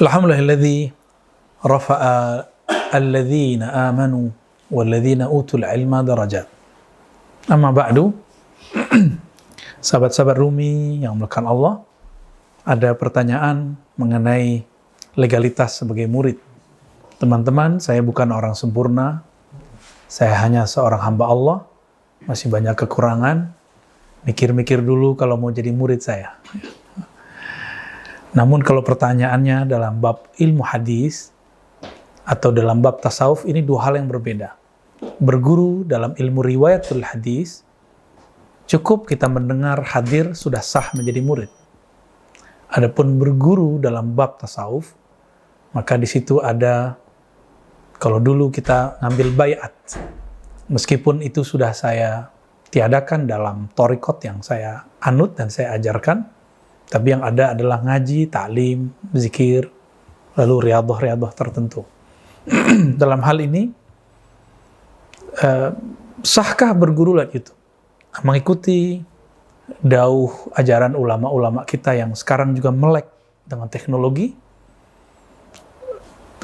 Alhamdulillahilladzi rafa'a alladzina amanu walladzina utul ilma darajat. Amma ba'du. Sahabat-sahabat Rumi yang melakukan Allah, ada pertanyaan mengenai legalitas sebagai murid. Teman-teman, saya bukan orang sempurna. Saya hanya seorang hamba Allah, masih banyak kekurangan. Mikir-mikir dulu kalau mau jadi murid saya. Namun kalau pertanyaannya dalam bab ilmu hadis atau dalam bab tasawuf, ini dua hal yang berbeda. Berguru dalam ilmu riwayatul hadis, cukup kita mendengar hadir sudah sah menjadi murid. Adapun berguru dalam bab tasawuf, maka di situ ada, kalau dulu kita ngambil bayat, meskipun itu sudah saya tiadakan dalam thariqat yang saya anut dan saya ajarkan, tapi yang ada adalah ngaji, ta'lim, zikir, lalu riyadhah tertentu. Dalam hal ini, sahkah berguru lewat YouTube? Mengikuti dauh ajaran ulama-ulama kita yang sekarang juga melek dengan teknologi.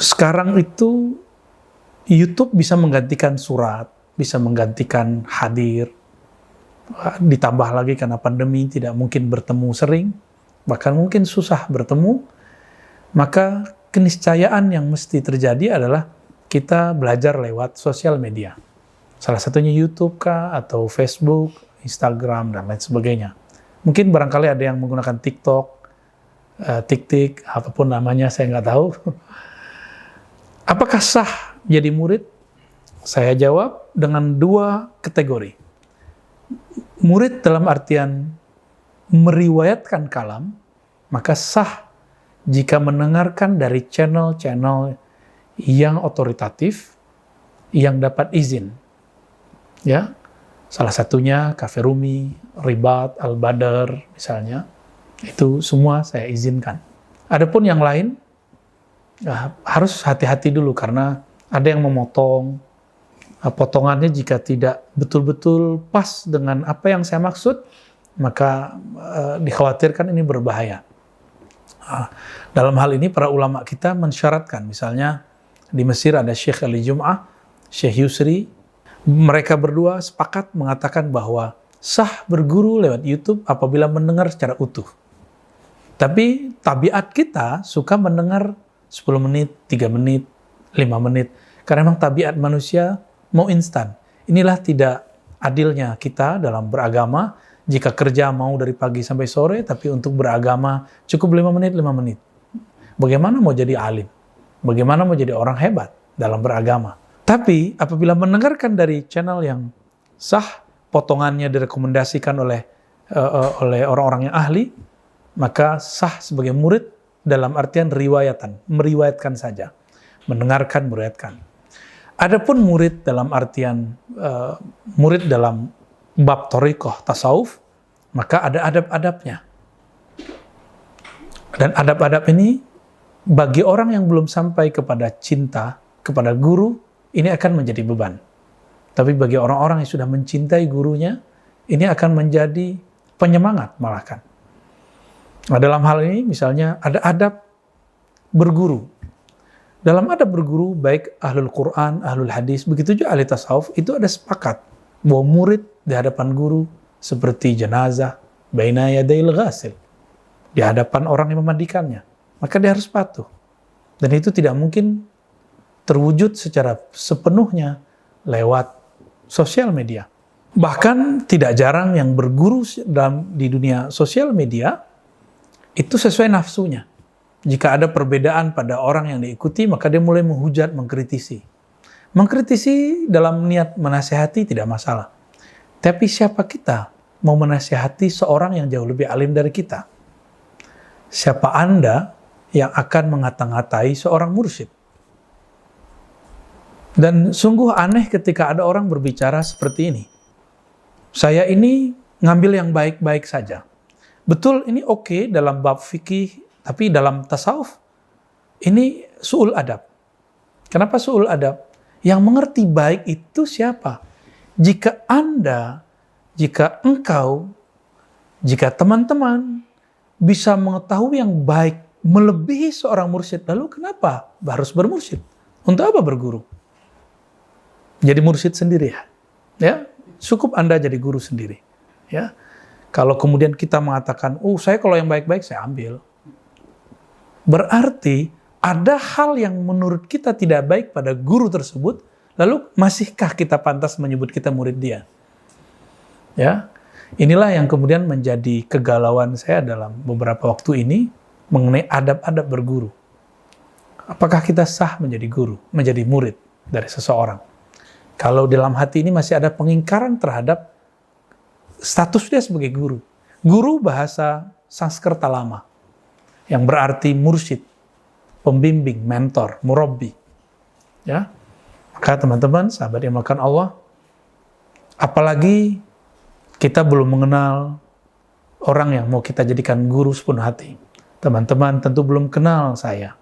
Sekarang itu YouTube bisa menggantikan surat, bisa menggantikan hadir. Ditambah lagi karena pandemi tidak mungkin bertemu sering, bahkan mungkin susah bertemu, maka keniscayaan yang mesti terjadi adalah kita belajar lewat sosial media. Salah satunya YouTube kah, atau Facebook, Instagram, dan lain sebagainya. Mungkin barangkali ada yang menggunakan TikTok, Tik-Tik, apapun namanya, saya nggak tahu. Apakah sah jadi murid? Saya jawab dengan dua kategori. Murid dalam artian meriwayatkan kalam, maka sah jika mendengarkan dari channel-channel yang otoritatif, yang dapat izin. Ya, salah satunya Cafe Rumi, Ribat, Al-Badr misalnya, itu semua saya izinkan. Adapun yang lain, harus hati-hati dulu karena ada yang memotong, potongannya jika tidak betul-betul pas dengan apa yang saya maksud, maka dikhawatirkan ini berbahaya. Dalam hal ini para ulama kita mensyaratkan, misalnya di Mesir ada Syekh Ali Jum'ah, Syekh Yusri, mereka berdua sepakat mengatakan bahwa sah berguru lewat YouTube apabila mendengar secara utuh. Tapi tabiat kita suka mendengar 10 menit, 3 menit, 5 menit, karena memang tabiat manusia mau instan. Inilah tidak adilnya kita dalam beragama. Jika kerja mau dari pagi sampai sore, tapi untuk beragama cukup 5 menit, 5 menit. Bagaimana mau jadi alim? Bagaimana mau jadi orang hebat dalam beragama? Tapi apabila mendengarkan dari channel yang sah, potongannya direkomendasikan oleh orang-orang yang ahli, maka sah sebagai murid dalam artian riwayatan, meriwayatkan saja. Mendengarkan, meriwayatkan. Adapun murid dalam artian murid dalam bab thariqah tasawuf, maka ada adab-adabnya. Dan adab-adab ini bagi orang yang belum sampai kepada cinta kepada guru, ini akan menjadi beban. Tapi bagi orang-orang yang sudah mencintai gurunya, ini akan menjadi penyemangat malahan. Nah, dalam hal ini misalnya ada adab berguru. Dalam adab berguru, baik ahlul Quran, ahlul hadis, begitu juga ahli tasawuf, itu ada sepakat bahwa murid di hadapan guru seperti jenazah, baina yadail ghasil, di hadapan orang yang memandikannya. Maka dia harus patuh. Dan itu tidak mungkin terwujud secara sepenuhnya lewat sosial media. Bahkan tidak jarang yang berguru di dunia sosial media itu sesuai nafsunya. Jika ada perbedaan pada orang yang diikuti, maka dia mulai menghujat, mengkritisi. Mengkritisi dalam niat menasihati tidak masalah. Tapi siapa kita mau menasihati seorang yang jauh lebih alim dari kita? Siapa Anda yang akan mengata-ngatai seorang mursyid? Dan sungguh aneh ketika ada orang berbicara seperti ini. Saya ini ngambil yang baik-baik saja. Betul, ini oke dalam bab fikih, tapi dalam tasawuf, ini su'ul adab. Kenapa su'ul adab? Yang mengerti baik itu siapa? Jika Anda, jika engkau, jika teman-teman bisa mengetahui yang baik melebihi seorang mursyid, lalu kenapa harus bermursyid? Untuk apa berguru? Jadi mursyid sendiri ya. Cukup Anda jadi guru sendiri. Ya. Kalau kemudian kita mengatakan, saya kalau yang baik-baik saya ambil. Berarti ada hal yang menurut kita tidak baik pada guru tersebut, lalu masihkah kita pantas menyebut kita murid dia? Ya. Inilah yang kemudian menjadi kegalauan saya dalam beberapa waktu ini mengenai adab-adab berguru. Apakah kita sah menjadi guru, menjadi murid dari seseorang? Kalau dalam hati ini masih ada pengingkaran terhadap status dia sebagai guru. Guru bahasa Sanskerta lama, yang berarti mursyid, pembimbing, mentor, murabbi. Ya. Maka teman-teman, sahabat yang melakukan Allah, apalagi kita belum mengenal orang yang mau kita jadikan guru sepenuh hati. Teman-teman tentu belum kenal saya.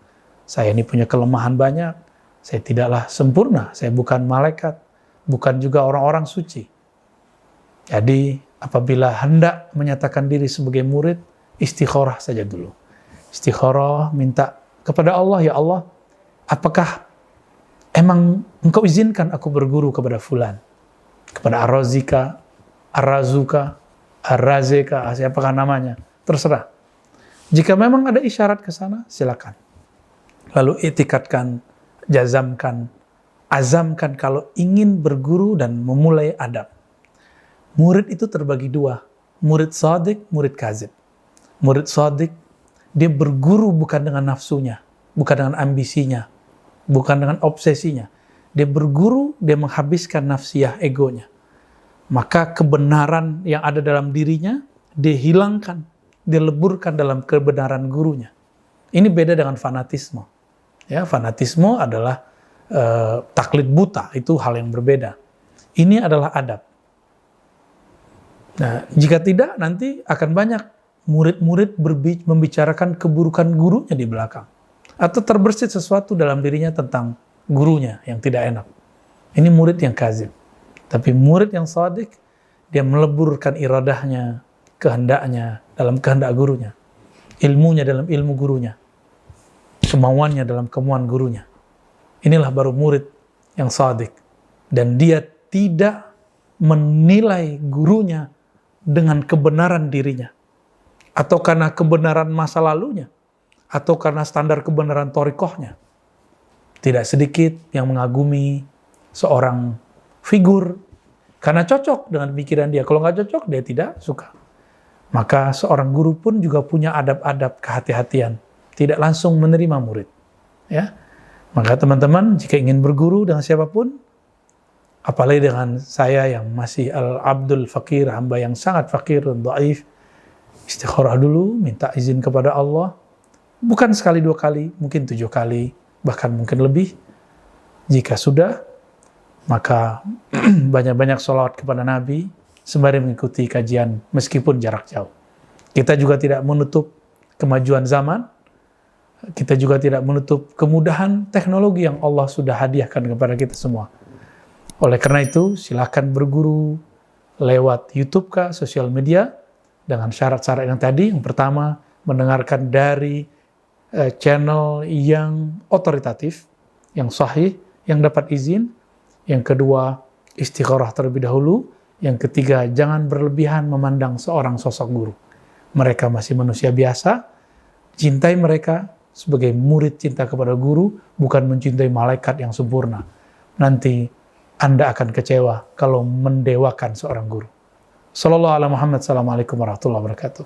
Saya ini punya kelemahan banyak. Saya tidaklah sempurna. Saya bukan malaikat. Bukan juga orang-orang suci. Jadi, apabila hendak menyatakan diri sebagai murid, istikharah saja dulu. Istikharah, minta kepada Allah, ya Allah, apakah emang engkau izinkan aku berguru kepada fulan? Kepada Ar-Razika, Ar-Razuka, Ar-Razeka, siapakah namanya? Terserah. Jika memang ada isyarat ke sana, silakan. Lalu itikadkan, jazamkan, azamkan kalau ingin berguru dan memulai adab. Murid itu terbagi dua, murid shadiq, murid kazib. Murid shadiq, dia berguru bukan dengan nafsunya, bukan dengan ambisinya, bukan dengan obsesinya. Dia berguru, dia menghabiskan nafsiyah egonya. Maka kebenaran yang ada dalam dirinya, dia hilangkan, dia leburkan dalam kebenaran gurunya. Ini beda dengan fanatisme. Ya, fanatisme adalah taklid buta, itu hal yang berbeda. Ini adalah adab. Nah, jika tidak, nanti akan banyak murid-murid membicarakan keburukan gurunya di belakang. Atau terbersit sesuatu dalam dirinya tentang gurunya yang tidak enak. Ini murid yang kazib. Tapi murid yang shadiq, dia meleburkan iradahnya, kehendaknya dalam kehendak gurunya. Ilmunya dalam ilmu gurunya. Kemauannya dalam kemauan gurunya. Inilah baru murid yang shadiq. Dan dia tidak menilai gurunya dengan kebenaran dirinya. Atau karena kebenaran masa lalunya. Atau karena standar kebenaran thariqahnya. Tidak sedikit yang mengagumi seorang figur karena cocok dengan pikiran dia. Kalau nggak cocok, dia tidak suka. Maka seorang guru pun juga punya adab-adab kehati-hatian. Tidak langsung menerima murid. Ya. Maka teman-teman, jika ingin berguru dengan siapapun, apalagi dengan saya yang masih al-abdul fakir, hamba yang sangat fakir dan dhaif, istikharah dulu, minta izin kepada Allah. Bukan sekali, 2 kali, mungkin 7 kali, bahkan mungkin lebih. Jika sudah, maka banyak-banyak sholawat kepada Nabi, sembari mengikuti kajian meskipun jarak jauh. Kita juga tidak menutup kemajuan zaman, kita juga tidak menutup kemudahan teknologi yang Allah sudah hadiahkan kepada kita semua. Oleh karena itu, silakan berguru lewat YouTube kah, sosial media, dengan syarat-syarat yang tadi. Yang pertama, mendengarkan dari channel yang otoritatif, yang sahih, yang dapat izin. Yang kedua, istikharah terlebih dahulu. Yang ketiga, jangan berlebihan memandang seorang sosok guru. Mereka masih manusia biasa, cintai mereka sebagai murid cinta kepada guru, bukan mencintai malaikat yang sempurna. Nanti Anda akan kecewa kalau mendewakan seorang guru. Sallallahu alaihi Muhammad, assalamualaikum warahmatullahi wabarakatuh.